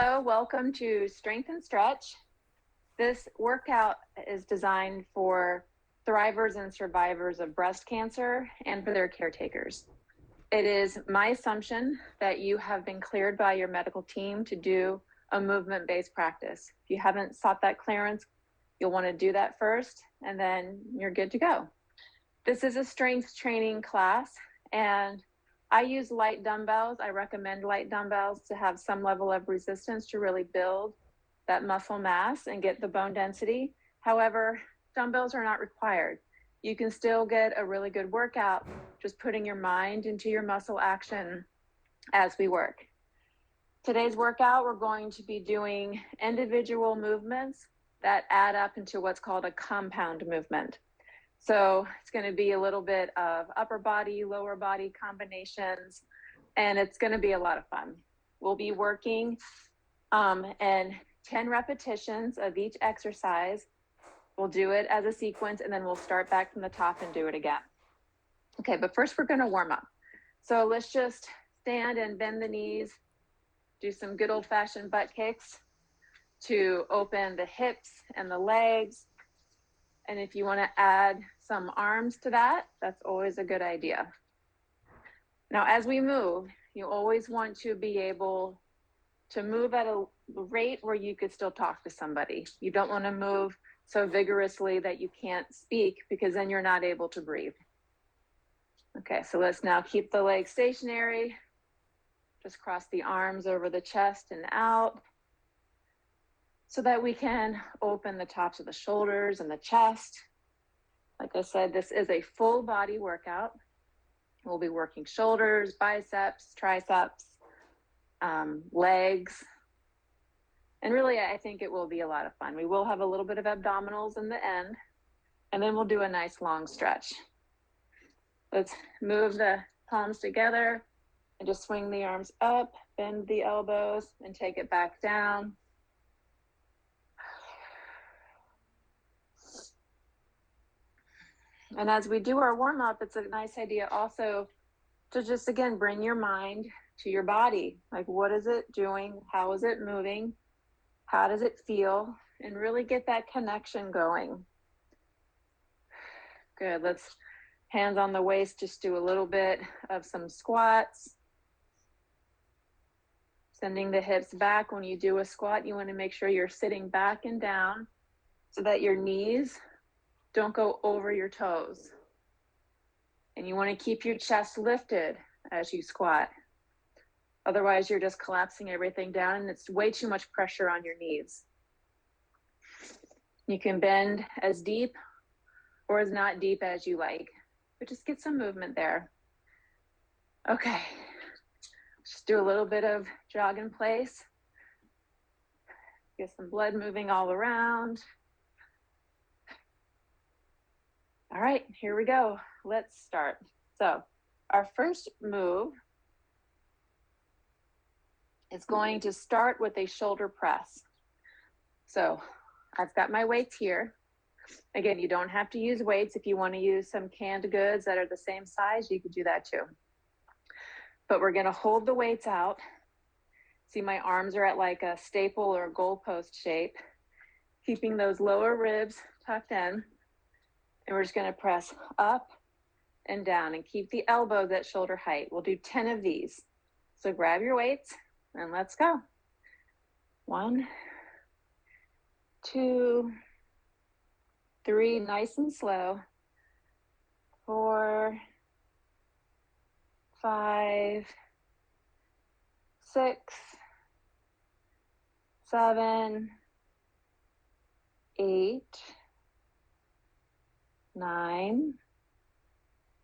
Hello, welcome to Strength and Stretch. This workout is designed for thrivers and survivors of breast cancer and for their caretakers. It is my assumption that you have been cleared by your medical team to do a movement-based practice. If you haven't sought that clearance, you'll want to do that first, and then you're good to go. This is a strength training class, and I use light dumbbells. I recommend light dumbbells to have some level of resistance to really build that muscle mass and get the bone density. However, dumbbells are not required. You can still get a really good workout just putting your mind into your muscle action as we work. Today's workout, we're going to be doing individual movements that add up into what's called a compound movement. So it's going to be a little bit of upper body, lower body combinations, and it's going to be a lot of fun. We'll be working in 10 repetitions of each exercise. We'll do it as a sequence, and then we'll start back from the top and do it again. Okay, but first we're going to warm up. So let's just stand and bend the knees, do some good old-fashioned butt kicks to open the hips and the legs. And if you want to add some arms to that, that's always a good idea. Now, as we move, you always want to be able to move at a rate where you could still talk to somebody. You don't want to move so vigorously that you can't speak, because then you're not able to breathe. Okay, so let's now keep the legs stationary. Just cross the arms over the chest and out so that we can open the tops of the shoulders and the chest. Like I said, this is a full body workout. We'll be working shoulders, biceps, triceps, legs. And really, I think it will be a lot of fun. We will have a little bit of abdominals in the end, and then we'll do a nice long stretch. Let's move the palms together and just swing the arms up, bend the elbows, and take it back down. And as we do our warm up, it's a nice idea also to just, again, bring your mind to your body. Like, what is it doing? How is it moving? How does it feel? And really get that connection going. Good. Let's hands on the waist, just do a little bit of some squats. Sending the hips back. When you do a squat, you want to make sure you're sitting back and down so that your knees don't go over your toes. And you want to keep your chest lifted as you squat. Otherwise, you're just collapsing everything down, and it's way too much pressure on your knees. You can bend as deep or as not deep as you like, but just get some movement there. Okay, just do a little bit of jog in place. Get some blood moving all around. All right, here we go. Let's start. So our first move is going to start with a shoulder press. So I've got my weights here. Again, you don't have to use weights. If you want to use some canned goods that are the same size, you could do that too. But we're going to hold the weights out. See, my arms are at like a staple or a goalpost shape, keeping those lower ribs tucked in. And we're just going to press up and down and keep the elbows at shoulder height. We'll do 10 of these. So grab your weights and let's go. 1, 2, 3, nice and slow. 4, 5, 6, 7, 8, 9,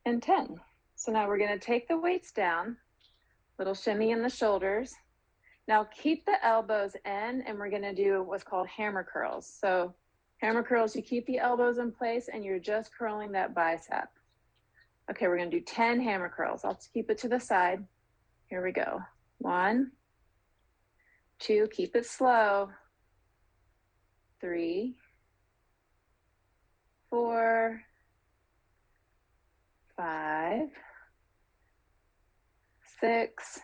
and 10. So now we're going to take the weights down, little shimmy in the shoulders. Now keep the elbows in, and we're going to do what's called hammer curls. So hammer curls, you keep the elbows in place and you're just curling that bicep. Okay, we're going to do 10 hammer curls. I'll keep it to the side. Here we go. 1, 2, keep it slow. 3, 4, 5, 6,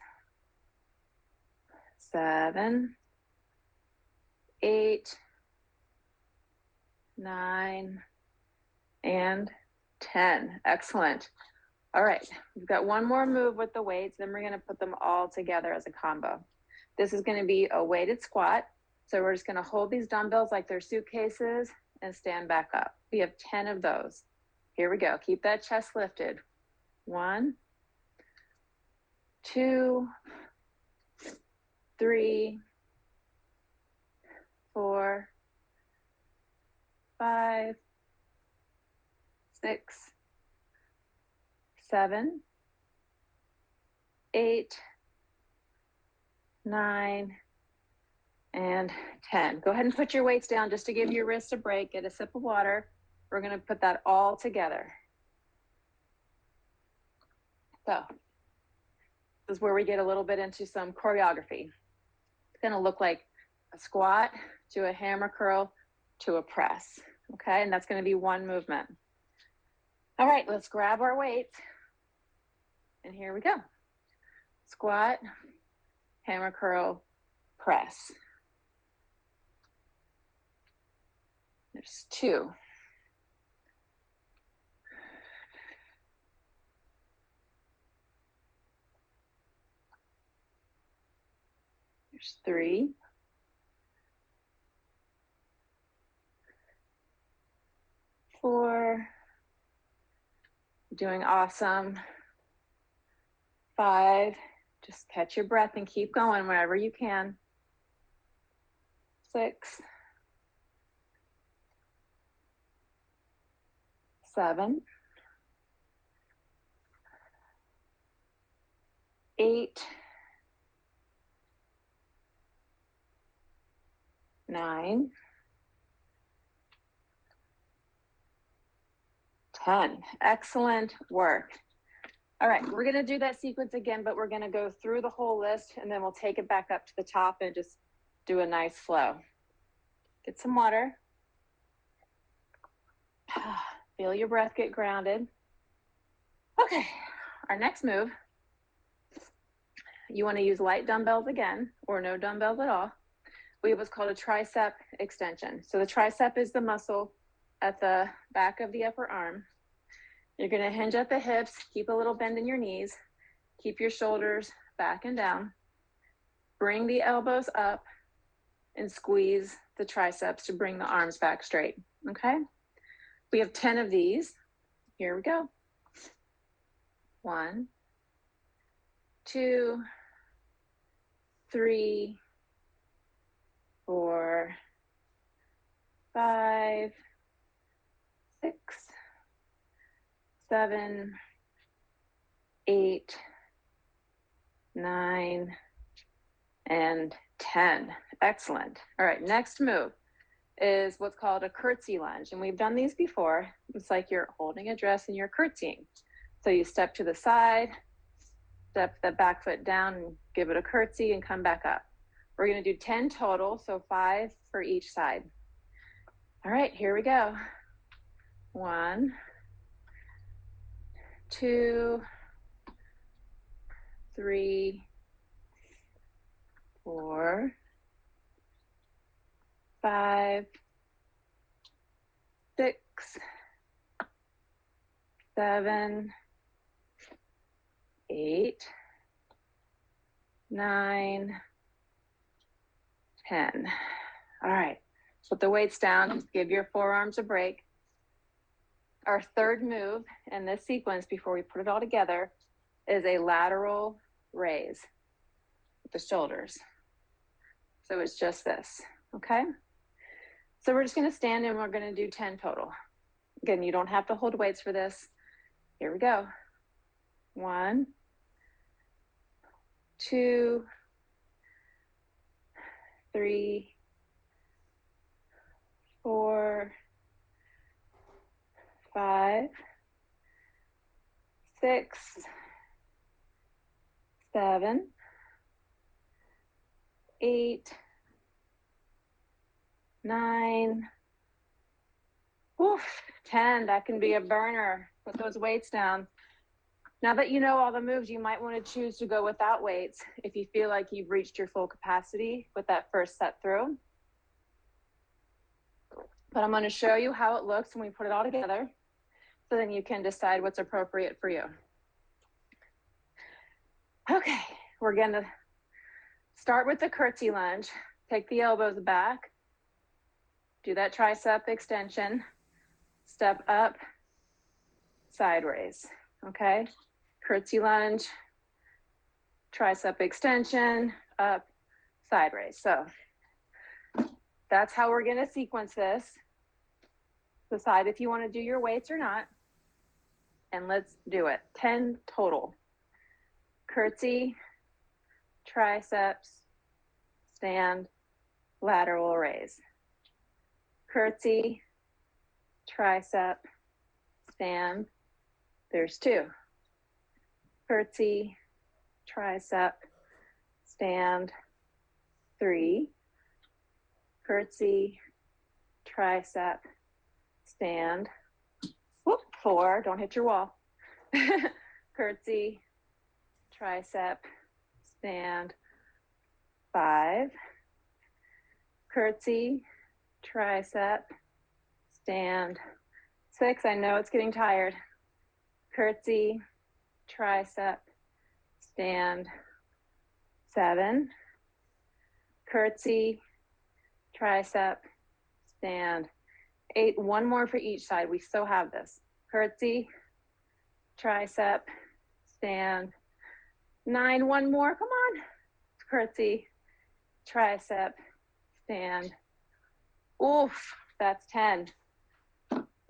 7, 8, 9, and 10. Excellent. All right, we've got one more move with the weights, then we're gonna put them all together as a combo. This is gonna be a weighted squat. So we're just gonna hold these dumbbells like they're suitcases and stand back up. We have 10 of those. Here we go, keep that chest lifted. 1, 2, 3, 4, 5, 6, 7, 8, 9, and 10. Go ahead and put your weights down just to give your wrists a break. Get a sip of water. We're gonna put that all together. So this is where we get a little bit into some choreography. It's gonna look like a squat to a hammer curl to a press, okay? And that's gonna be one movement. All right, let's grab our weights. And here we go. Squat, hammer curl, press. There's 2. There's 3. 4. Doing awesome. 5. Just catch your breath and keep going whenever you can. 6. 7. 8. 9. 10. Excellent work. All right, we're gonna do that sequence again, but we're gonna go through the whole list and then we'll take it back up to the top and just do a nice flow. Get some water. Feel your breath get grounded. Okay, our next move, you wanna use light dumbbells again, or no dumbbells at all. We have what's called a tricep extension. So the tricep is the muscle at the back of the upper arm. You're gonna hinge at the hips, keep a little bend in your knees, keep your shoulders back and down, bring the elbows up and squeeze the triceps to bring the arms back straight, okay? We have 10 of these. Here we go. 1, 2, 3, 4, 5, 6, 7, 8, 9, and 10. Excellent. All right, next move is what's called a curtsy lunge. And we've done these before. It's like you're holding a dress and you're curtsying. So you step to the side, step the back foot down and give it a curtsy and come back up. We're gonna do 10 total, so 5 for each side. All right, here we go. 1, 2, 3, 4, 5, 6, 7, 8, 9, 10. All right, put the weights down, just give your forearms a break. Our third move in this sequence before we put it all together is a lateral raise with the shoulders. So it's just this, okay? So we're just gonna stand and we're gonna do 10 total. Again, you don't have to hold weights for this. Here we go. 1, 2, 3, 4, 5, 6, 7, 8, 9, woof, 10. That can be a burner. Put those weights down. Now that you know all the moves, you might want to choose to go without weights if you feel like you've reached your full capacity with that first set through. but I'm going to show you how it looks when we put it all together, so then you can decide what's appropriate for you. Okay, we're going to start with the curtsy lunge. Take the elbows back, do that tricep extension, step up, side raise, okay? Curtsy lunge, tricep extension, up, side raise. So that's how we're gonna sequence this. Decide if you wanna do your weights or not, and let's do it. 10 total. Curtsy, triceps, stand, lateral raise. Curtsy, tricep, stand, there's 2. Curtsy, tricep, stand, 3. Curtsy, tricep, stand, whoop, 4, don't hit your wall. Curtsy, tricep, stand, 5. Curtsy, tricep, stand, 6. I know it's getting tired. Curtsy, tricep, stand, 7. Curtsy, tricep, stand, 8. One more for each side. We still have this. Curtsy, tricep, stand, 9. One more. Come on. Curtsy, tricep, stand. Oof, that's 10.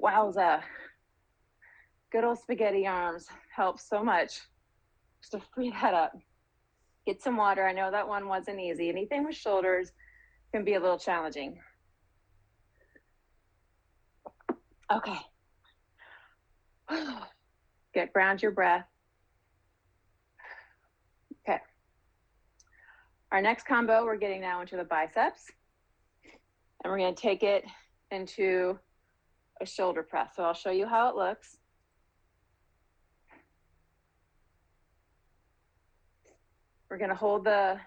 Wowza. Good old spaghetti arms helps so much just to free that up. Get some water. I know that one wasn't easy. Anything with shoulders can be a little challenging. Okay. Ground your breath. Okay. Our next combo, we're getting now into the biceps, and we're going to take it into a shoulder press. So I'll show you how it looks. We're going to hold the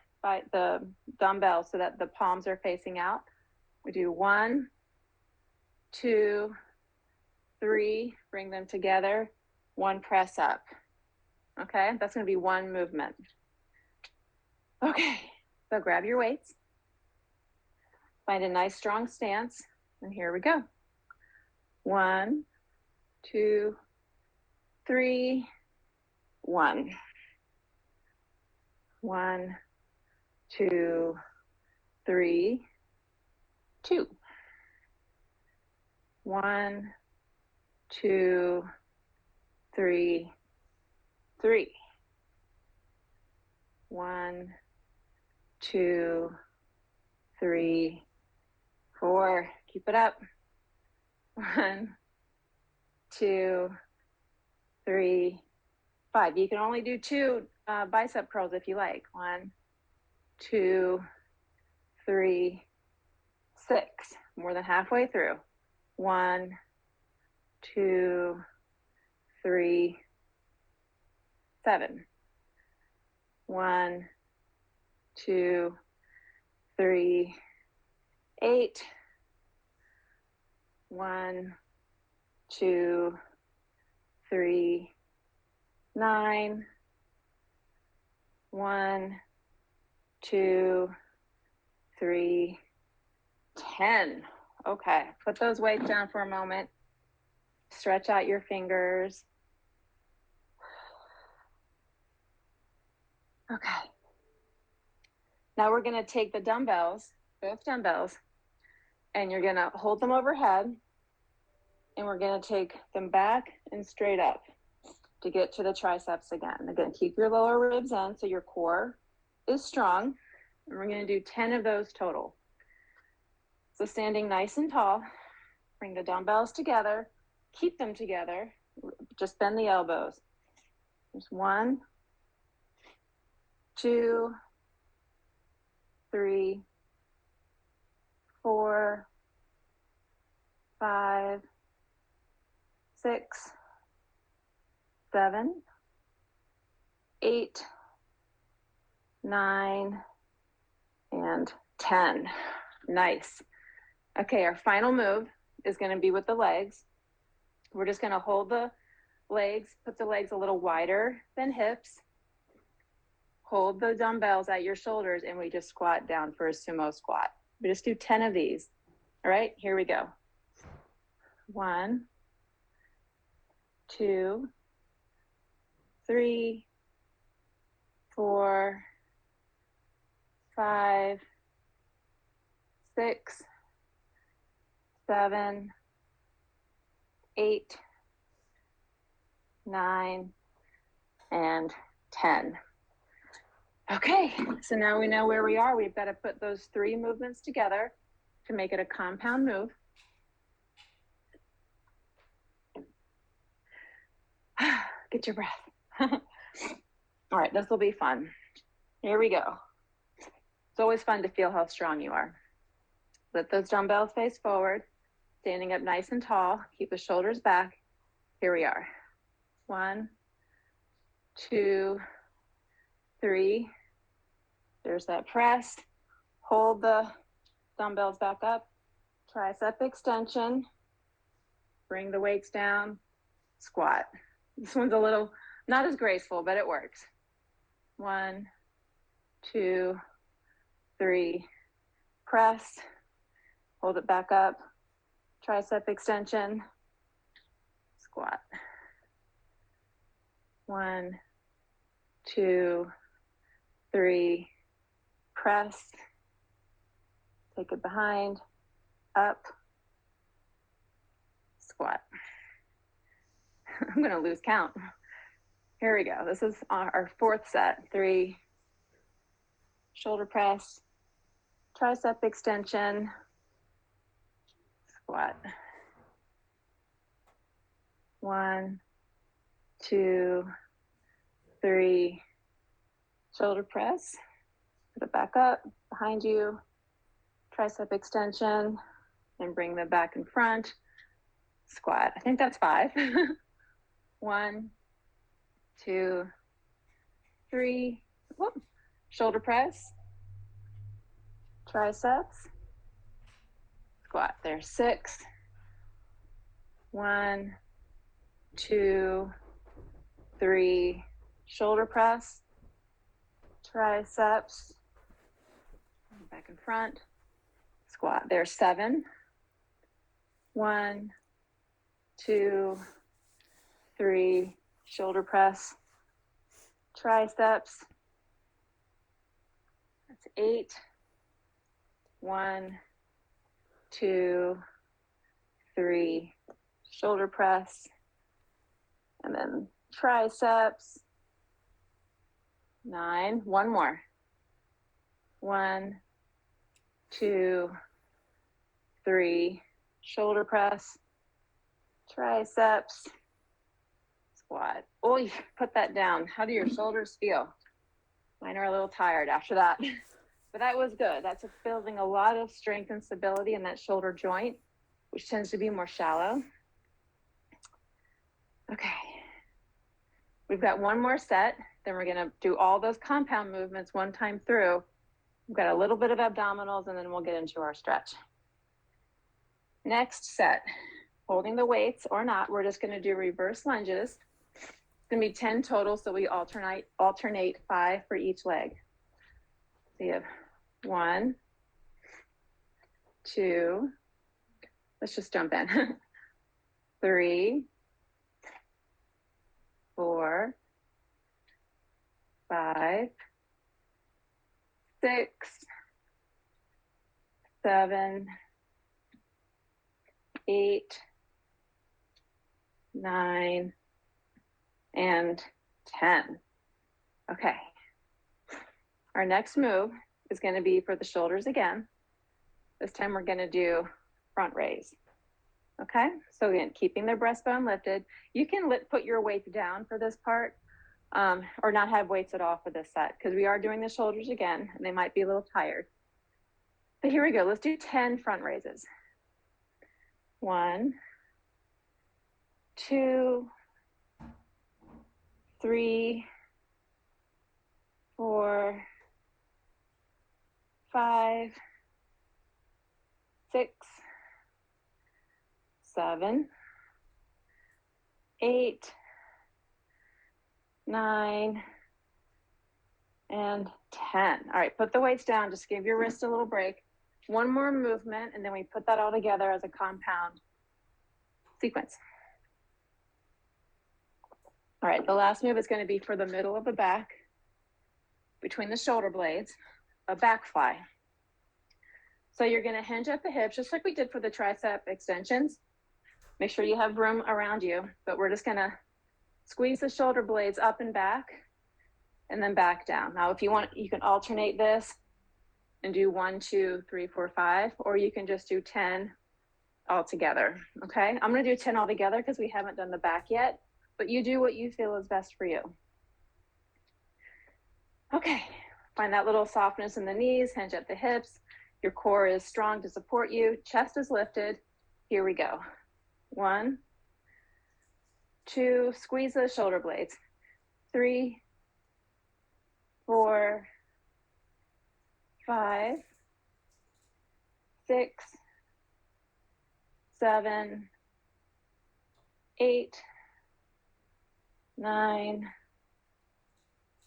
dumbbell so that the palms are facing out. We do 1, 2, 3, bring them together, 1 press up. Okay, that's going to be 1 movement. Okay, so grab your weights, find a nice strong stance, and here we go. 1, 2, 3, 1. 1, 2, 3, 2. 1, 2, 3, 3. 1, 2, 3, 4. Keep it up. 1, 2, 3, 5. You can only do 2 bicep curls if you like. 1, 2, 3, 6. More than halfway through. 1, 2, 3, 7. 1, 2, 3, 8. 1, 2, 3, 9. 1, 2, 3, 10. Okay, put those weights down for a moment. Stretch out your fingers. Okay. Now we're going to take the dumbbells, both dumbbells, and you're going to hold them overhead, and we're going to take them back and straight up to get to the triceps again. Again, keep your lower ribs in so your core is strong. And we're going to do 10 of those total. So standing nice and tall, bring the dumbbells together, keep them together, just bend the elbows. There's 1, 2, 3, 4, 5, 6, 7, 8, 9, and 10. Nice. Okay, our final move is going to be with the legs. We're just going to hold the legs, put the legs a little wider than hips, hold the dumbbells at your shoulders, and we just squat down for a sumo squat. We just do 10 of these. All right, here we go. 1, 2, 3, 4, 5, 6, 7, 8, 9, and 10. Okay, so now we know where we are. We've got to put those 3 movements together to make it a compound move. Get your breath. All right, this will be fun. Here we go. It's always fun to feel how strong you are. Let those dumbbells face forward, standing up nice and tall. Keep the shoulders back. Here we are. 1, 2, 3. There's that press. Hold the dumbbells back up. Tricep extension. Bring the weights down. Squat. This one's a little not as graceful, but it works. 1, 2, 3. Press. Hold it back up. Tricep extension. Squat. 1, 2, 3. Press. Take it behind. Up. Squat. I'm going to lose count. Here we go. This is our 4th set. 3. Shoulder press. Tricep extension. Squat. 1, 2, 3. Shoulder press. Put it back up behind you. Tricep extension. And bring them back in front. Squat. I think that's 5. 1, 2, 3. Whoop. Shoulder press. Triceps. Squat. There's 6. 1, 2, 3. Shoulder press. Triceps. Back in front. Squat. There's 7. 1, 2, 3. Shoulder press. Triceps. That's 8. 1, 2, 3. Shoulder press. And then triceps. 9. One more. 1, 2, 3. Shoulder press. Triceps. Squat. Oh, you put that down. How do your shoulders feel? Mine are a little tired after that. But that was good. That's building a lot of strength and stability in that shoulder joint, which tends to be more shallow. Okay. We've got one more set. Then we're going to do all those compound movements one time through. We've got a little bit of abdominals, and then we'll get into our stretch. Next set, holding the weights or not, we're just going to do reverse lunges. It's going to be 10 total, so we alternate 5 for each leg. So you have 1, 2, let's just jump in. 3, 4, 5, 6, 7, 8, 9, and 10. Okay. Our next move is going to be for the shoulders again. This time we're going to do front raise. Okay, so again, keeping their breastbone lifted. You can put your weights down for this part, or not have weights at all for this set, because we are doing the shoulders again, and they might be a little tired. But here we go. Let's do 10 front raises. 1, 2, 3, 4, 5, 6, 7, 8, 9, and 10. All right, put the weights down. Just give your wrist a little break. One more movement, and then we put that all together as a compound sequence. All right, the last move is going to be for the middle of the back, between the shoulder blades, a back fly. So you're going to hinge at the hips, just like we did for the tricep extensions. Make sure you have room around you, but we're just going to squeeze the shoulder blades up and back, and then back down. Now, if you want, you can alternate this and do 1, 2, 3, 4, 5, or you can just do 10 all together. Okay, I'm going to do 10 all together because we haven't done the back yet, but you do what you feel is best for you. Okay, find that little softness in the knees, hinge at the hips. Your core is strong to support you. Chest is lifted. Here we go. 1, 2, squeeze those shoulder blades. 3, 4, 5, 6, 7, 8, 9,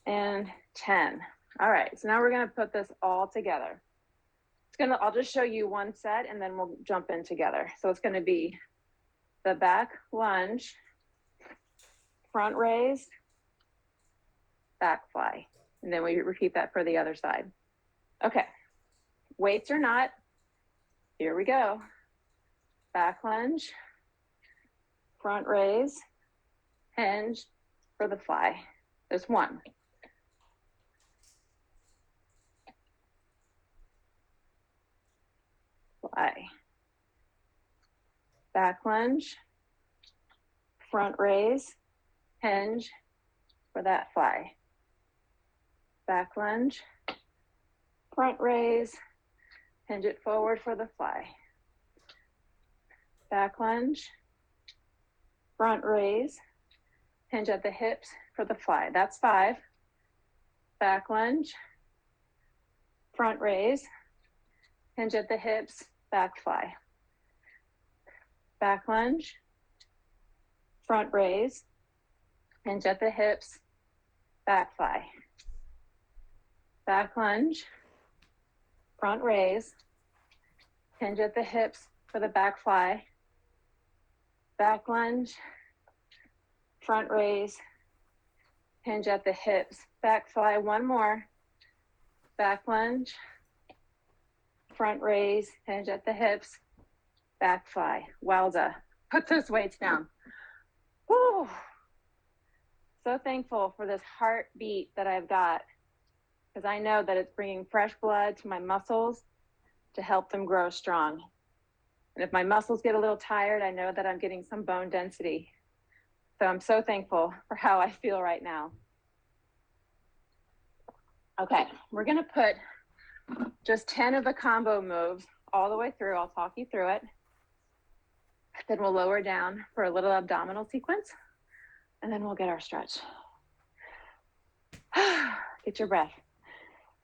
and 10. All right, so now we're going to put this all together. I'll just show you one set and then we'll jump in together. So it's going to be the back lunge, front raise, back fly. And then we repeat that for the other side. Okay, weights or not, here we go. Back lunge, front raise, hinge for the fly. There's 1. Fly. Back lunge, front raise, hinge for that fly. Back lunge, front raise, hinge it forward for the fly. Back lunge, front raise, hinge at the hips for the fly. That's 5. Back lunge, front raise, hinge at the hips, back fly. Back lunge, front raise, hinge at the hips, back fly. Back lunge, front raise, hinge at the hips for the back fly. Back lunge, front raise, hinge at the hips, back fly. 1 more. Back lunge, front raise, hinge at the hips, back fly. Wowza. Put those weights down. Whew. So thankful for this heartbeat that I've got, because I know that it's bringing fresh blood to my muscles to help them grow strong. And if my muscles get a little tired, I know that I'm getting some bone density. So I'm so thankful for how I feel right now. Okay, we're gonna put just 10 of the combo moves all the way through. I'll talk you through it. Then we'll lower down for a little abdominal sequence, and then we'll get our stretch. Get your breath.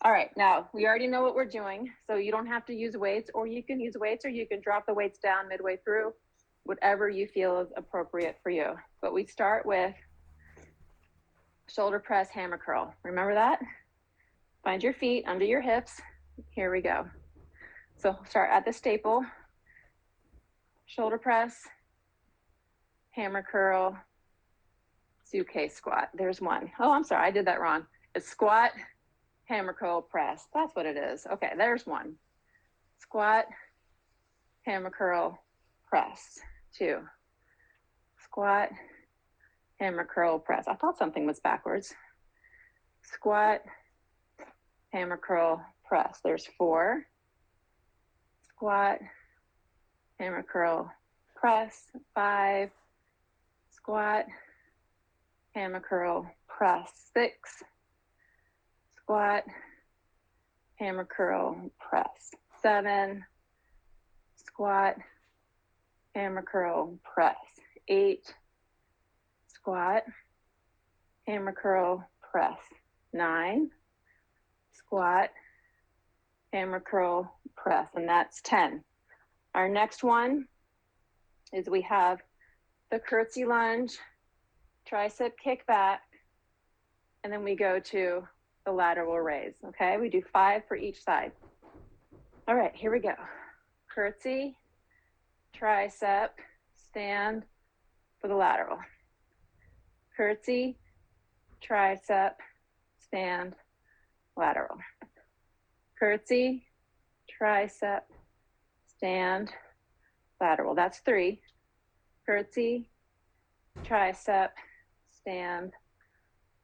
All right, now we already know what we're doing, so you don't have to use weights, or you can use weights, or you can drop the weights down midway through, whatever you feel is appropriate for you. But we start with shoulder press, hammer curl. Remember that? Find your feet under your hips. Here we go. So start at the staple, shoulder press, hammer curl, suitcase squat. There's 1. Oh, I'm sorry, I did that wrong. It's squat, hammer curl, press. That's what it is. Okay, there's 1. Squat, hammer curl, press. 2. Squat, hammer curl, press. I thought something was backwards. Squat, hammer curl, press. There's 4. Squat, hammer curl, press. 5. Squat, hammer curl, press. 6. Squat, hammer curl, press. 7. Squat, hammer curl, press. 8. Squat, hammer curl, press. 9. Squat, hammer curl, press, and that's 10. Our next one is we have the curtsy lunge, tricep kick back, and then we go to the lateral raise, okay? We do 5 for each side. All right, here we go. Curtsy, tricep, stand for the lateral. Curtsy, tricep, stand, lateral. Curtsy, tricep, stand, lateral. That's 3. Curtsy, tricep, stand,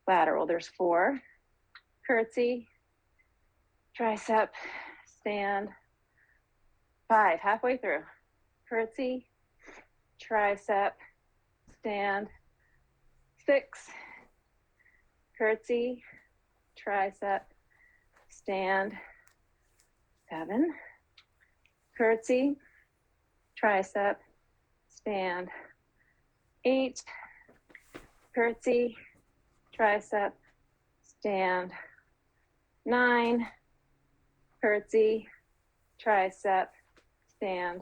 lateral. There's 4. Curtsy, tricep, stand, 5. Halfway through. Curtsy, tricep, stand, 6. Curtsy, tricep, stand, 7. Curtsy, tricep, stand, 8. Curtsy, tricep, stand, 9. Curtsy, tricep, stand,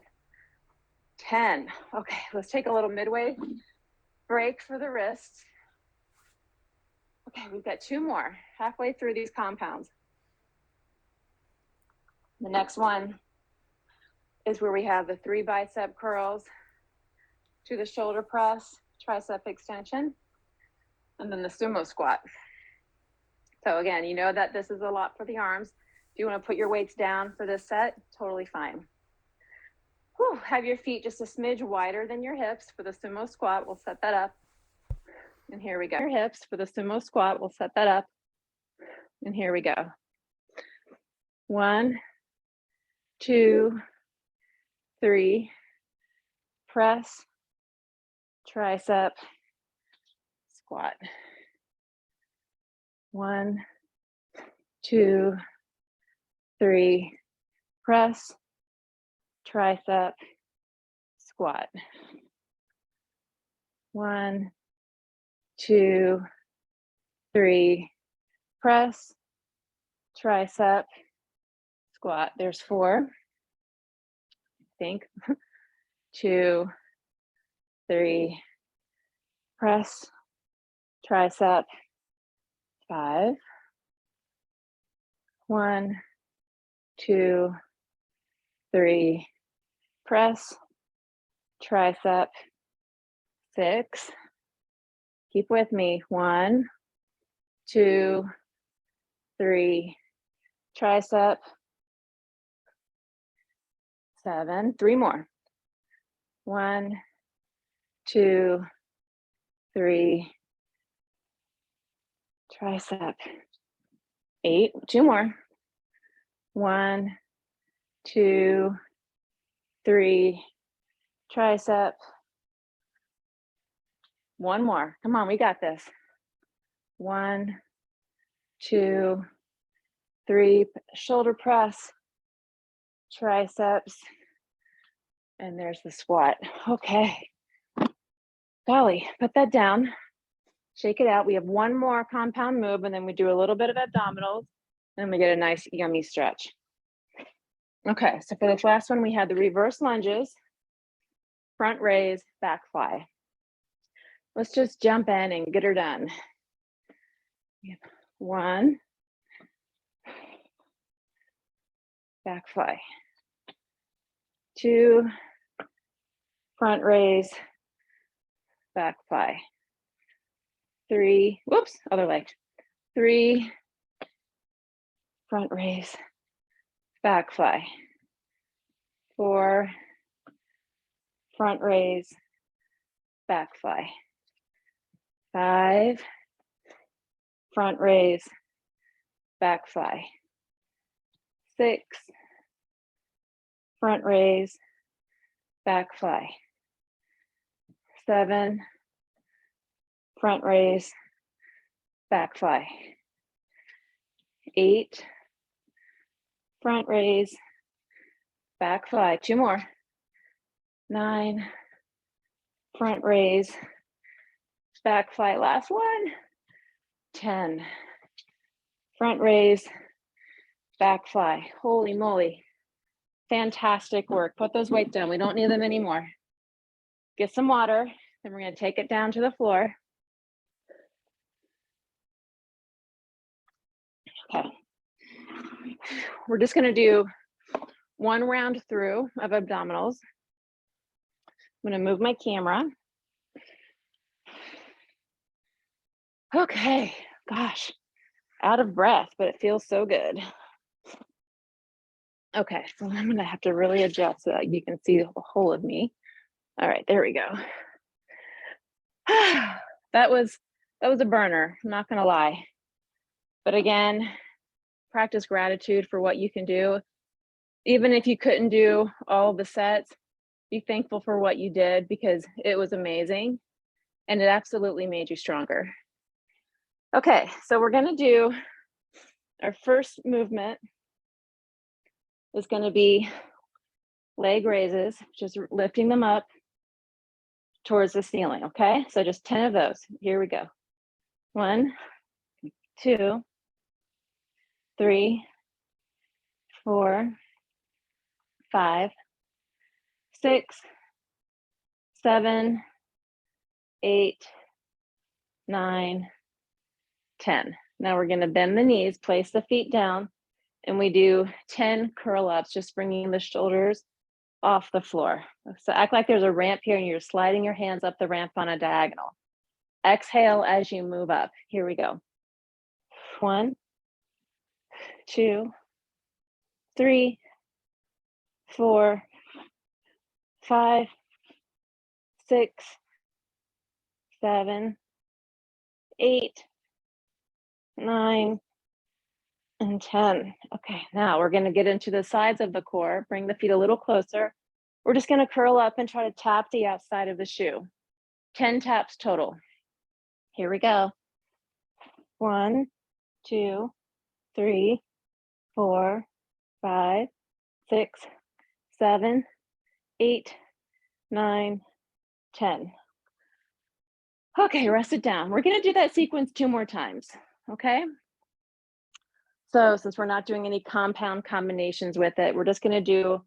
10. Okay, let's take a little midway break for the wrists. Okay, we've got 2 more, halfway through these compounds. The next one is where we have the 3 bicep curls to the shoulder press, tricep extension, and then the sumo squat. So again, you know that this is a lot for the arms. If you want to put your weights down for this set, totally fine. Whew, have your feet just a smidge wider than your hips for the sumo squat. We'll set that up. And here we go. Your hips for the sumo squat. We'll set that up. And here we go. 1, 2, 3. Press, tricep, squat. 1, 2, 3. Press, tricep, squat. 1, 2, 3. Press, tricep, squat. There's 4. I think. 2, 3. Press, tricep, 5. 1, 2, 3. Press, tricep, 6. Keep with me. 1, 2, 3. Tricep, 7. 3 more. 1, 2, 3. Tricep, 8. 2 more. 1, 2, 3. Tricep. 1 more. Come on, we got this. 1, 2, 3. Shoulder press, triceps, and there's the squat. Okay. Golly, put that down. Shake it out. We have 1 more compound move, and then we do a little bit of abdominals, and we get a nice yummy stretch. Okay, so for this last one, we had the reverse lunges, front raise, back fly. Let's just jump in and get her done. 1, back fly. 2, front raise, back fly. 3, whoops, other leg. 3, front raise, back fly. 4, front raise, back fly. 5, front raise, back fly. 6, front raise, back fly. 7, front raise, back fly. 8, front raise, back fly. 2 more. 9, front raise, back fly. Last one. 10, front raise, back fly. Holy moly. Fantastic work. Put those weights down. We don't need them anymore. get some water, then we're gonna take it down to the floor. Okay. We're just gonna do one round through of abdominals. I'm gonna move my camera. Okay, gosh, out of breath, but it feels so good. Okay, so I'm gonna have to really adjust so that you can see the whole of me. All right, there we go. That was a burner, I'm not gonna lie. But again, practice gratitude for what you can do. Even if you couldn't do all the sets, be thankful for what you did because it was amazing and it absolutely made you stronger. Okay, so we're gonna do our first movement is gonna be leg raises, just lifting them up towards the ceiling, okay? So just 10 of those. Here we go. 1, 2, 3, 4, 5, 6, 7, 8, 9, 10. Now we're gonna bend the knees, place the feet down, and we do 10 curl ups, just bringing the shoulders off the floor. So act like there's a ramp here and you're sliding your hands up the ramp on a diagonal. Exhale as you move up. Here we go. 1, 2, 3, 4, 5, 6, 7, 8, 9, and 10. Okay, now we're gonna get into the sides of the core. Bring the feet a little closer. We're just gonna curl up and try to tap the outside of the shoe. 10 taps total. Here we go. 1, 2, 3, 4, 5, 6, 7, 8, 9, 10. Okay, rest it down. We're gonna do that sequence 2 more times, okay? So since we're not doing any compound combinations with it, we're just gonna do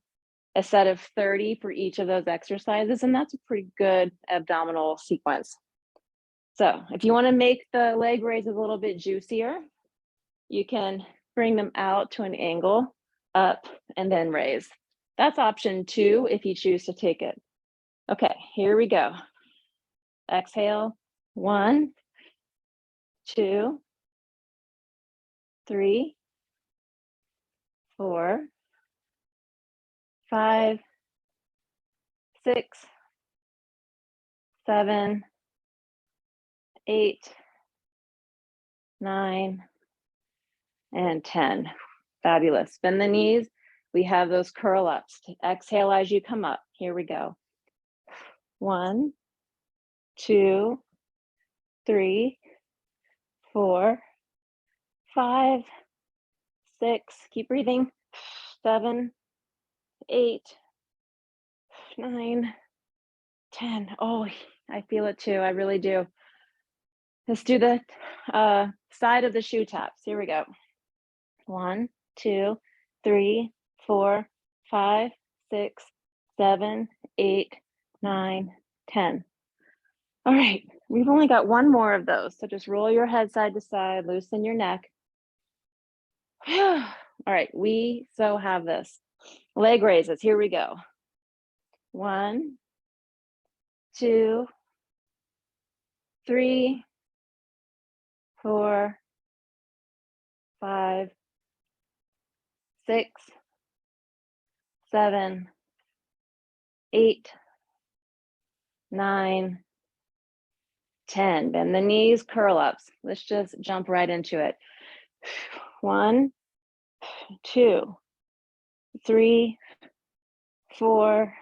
a set of 30 for each of those exercises, and that's a pretty good abdominal sequence. So if you wanna make the leg raises a little bit juicier, you can bring them out to an angle, up, and then raise. That's option 2 if you choose to take it. Okay, here we go. Exhale, 1, 2, 3, 4, 5, 6, 7, 8, 9, and 10. Fabulous. Bend the knees. We have those curl ups. Exhale as you come up. Here we go. 1, 2, 3, 4, 5, 6. Keep breathing. 7, 8, 9, 10. Oh, I feel it too. I really do. Let's do the side of the shoe taps. Here we go. 1, 2, 3, 4, 5, 6, 7, 8, 9, 10. All right, we've only got one more of those. So just roll your head side to side, loosen your neck. All right, we so have this. Leg raises, here we go. 1, 2, 3, 4, 5, 6, 7, 8, 9, 10. Bend the knees, curl ups. Let's just jump right into it. 1, 2, 3, 4,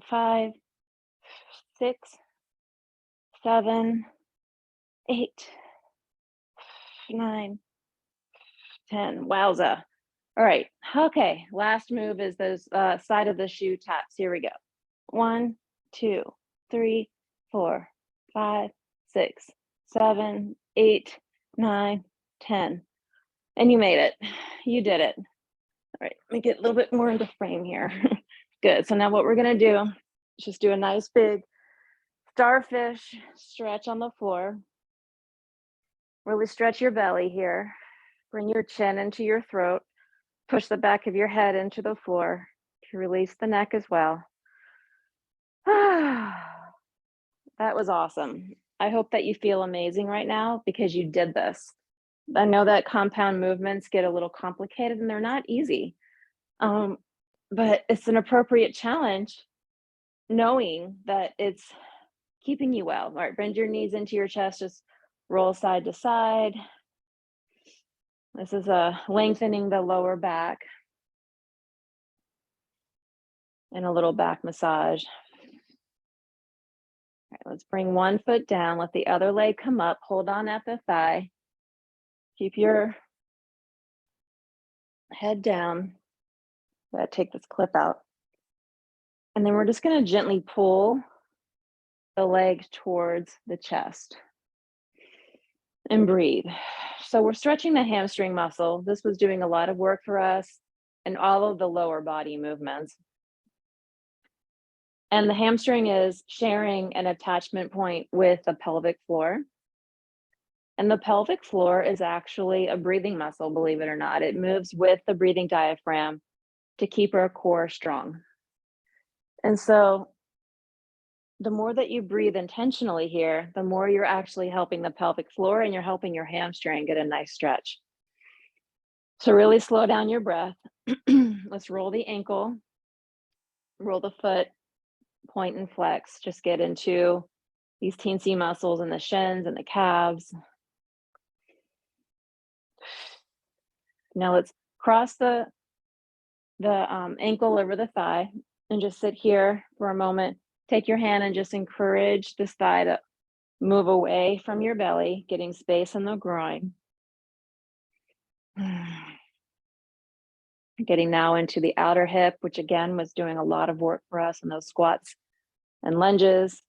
5, 6, 7, 8, 9, 10. Wowza. All right. Okay. Last move is those side of the shoe taps. Here we go. 1, 2, 3, 4, 5, 6, 7, 8, 9, 10. And you made it. You did it. All right. Let me get a little bit more into frame here. Good. So now what we're going to do Just do a nice big starfish stretch on the floor. Really stretch your belly here. Bring your chin into your throat. Push the back of your head into the floor. Release the neck as well. That was awesome. I hope that you feel amazing right now because you did this. I know that compound movements get a little complicated and they're not easy, but it's an appropriate challenge knowing that it's keeping you well. All right, bend your knees into your chest, just roll side to side. This is lengthening the lower back and a little back massage. All right, let's bring one foot down, let the other leg come up, hold on at the thigh. Keep your head down. Gotta take this clip out. And then we're just gonna gently pull the leg towards the chest and breathe. So we're stretching the hamstring muscle. This was doing a lot of work for us and all of the lower body movements. And the hamstring is sharing an attachment point with the pelvic floor. And the pelvic floor is actually a breathing muscle, believe it or not. It moves with the breathing diaphragm to keep our core strong. And so the more that you breathe intentionally here, the more you're actually helping the pelvic floor and you're helping your hamstring get a nice stretch. So really slow down your breath. Let's roll the ankle, roll the foot, point and flex. Just get into these teensy muscles in the shins and the calves. Now let's cross the ankle over the thigh and just sit here for a moment. Take your hand and just encourage this thigh to move away from your belly, getting space in the groin. Getting now into the outer hip, which again was doing a lot of work for us in those squats and lunges.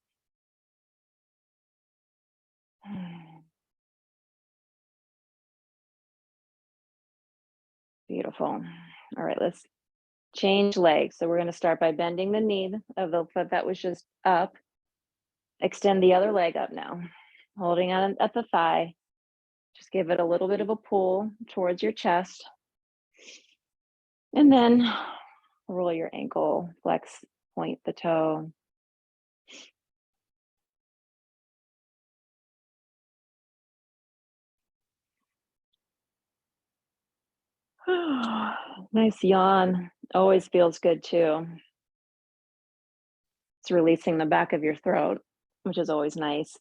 Beautiful. All right, let's change legs. So we're going to start by bending the knee of the foot that was just up. Extend the other leg up now, holding on at the thigh. Just give it a little bit of a pull towards your chest. And then roll your ankle, flex, point the toe. Nice yawn. Always feels good too. It's releasing the back of your throat, which is always nice.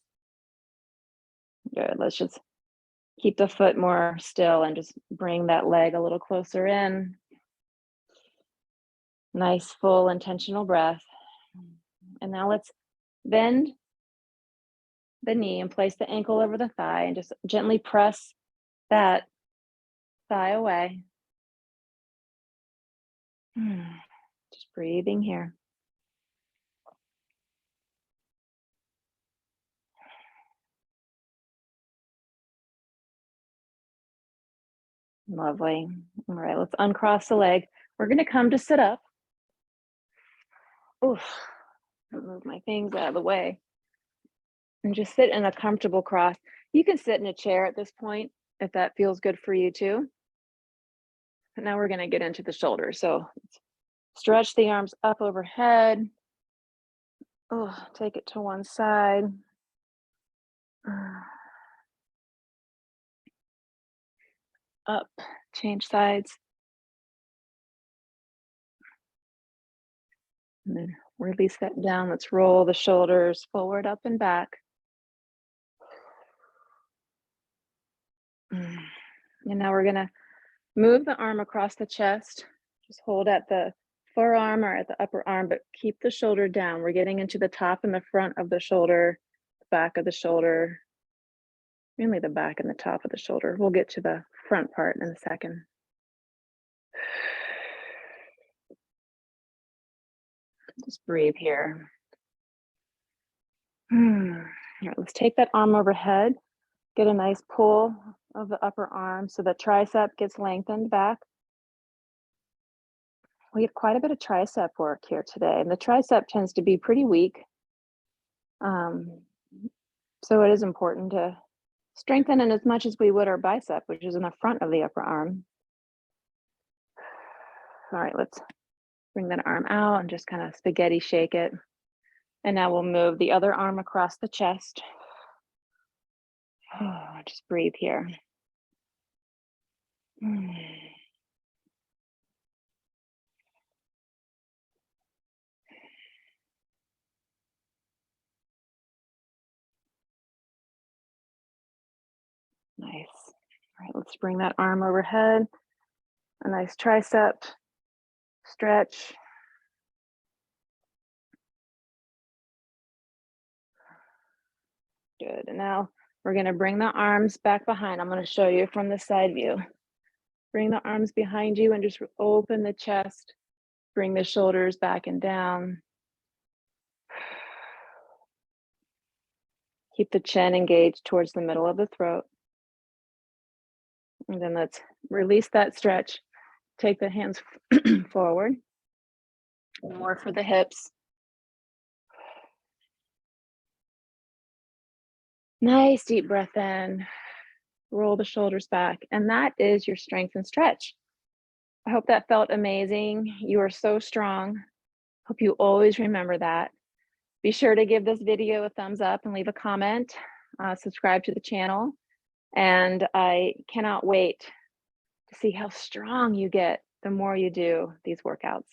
Good. Let's just keep the foot more still and just bring that leg a little closer in. Nice, full, intentional breath. And now let's bend the knee and place the ankle over the thigh and just gently press that thigh away. Just breathing here. Lovely. All right, let's uncross the leg. We're going to come to sit up. Oof. Move my things out of the way. And just sit in a comfortable cross. You can sit in a chair at this point if that feels good for you too. But now we're going to get into the shoulders. So stretch the arms up overhead. Oh, take it to one side. Up, change sides. And then release that down. Let's roll the shoulders forward, up and back. And now we're going to move the arm across the chest. Just hold at the forearm or at the upper arm, but keep the shoulder down. We're getting into the top and the front of the shoulder, back of the shoulder, mainly the back and the top of the shoulder. We'll get to the front part in a second. Just breathe here. All right, let's take that arm overhead. Get a nice pull of the upper arm so the tricep gets lengthened back. we had quite a bit of tricep work here today, and the tricep tends to be pretty weak. So it is important to strengthen it as much as we would our bicep, which is in the front of the upper arm. All right, let's bring that arm out and just kind of spaghetti shake it. And now we'll move the other arm across the chest. Just breathe here. Nice. All right, let's bring that arm overhead. A nice tricep stretch. Good. And now we're going to bring the arms back behind. I'm going to show you from the side view. Bring the arms behind you and just open the chest. Bring the shoulders back and down. Keep the chin engaged towards the middle of the throat. And then let's release that stretch. Take the hands forward. More for the hips. Nice deep breath in. Roll the shoulders back. And that is your strength and stretch. I hope that felt amazing. You are so strong. Hope you always remember that. Be sure to give this video a thumbs up and leave a comment. Subscribe to the channel. And I cannot wait to see how strong you get the more you do these workouts.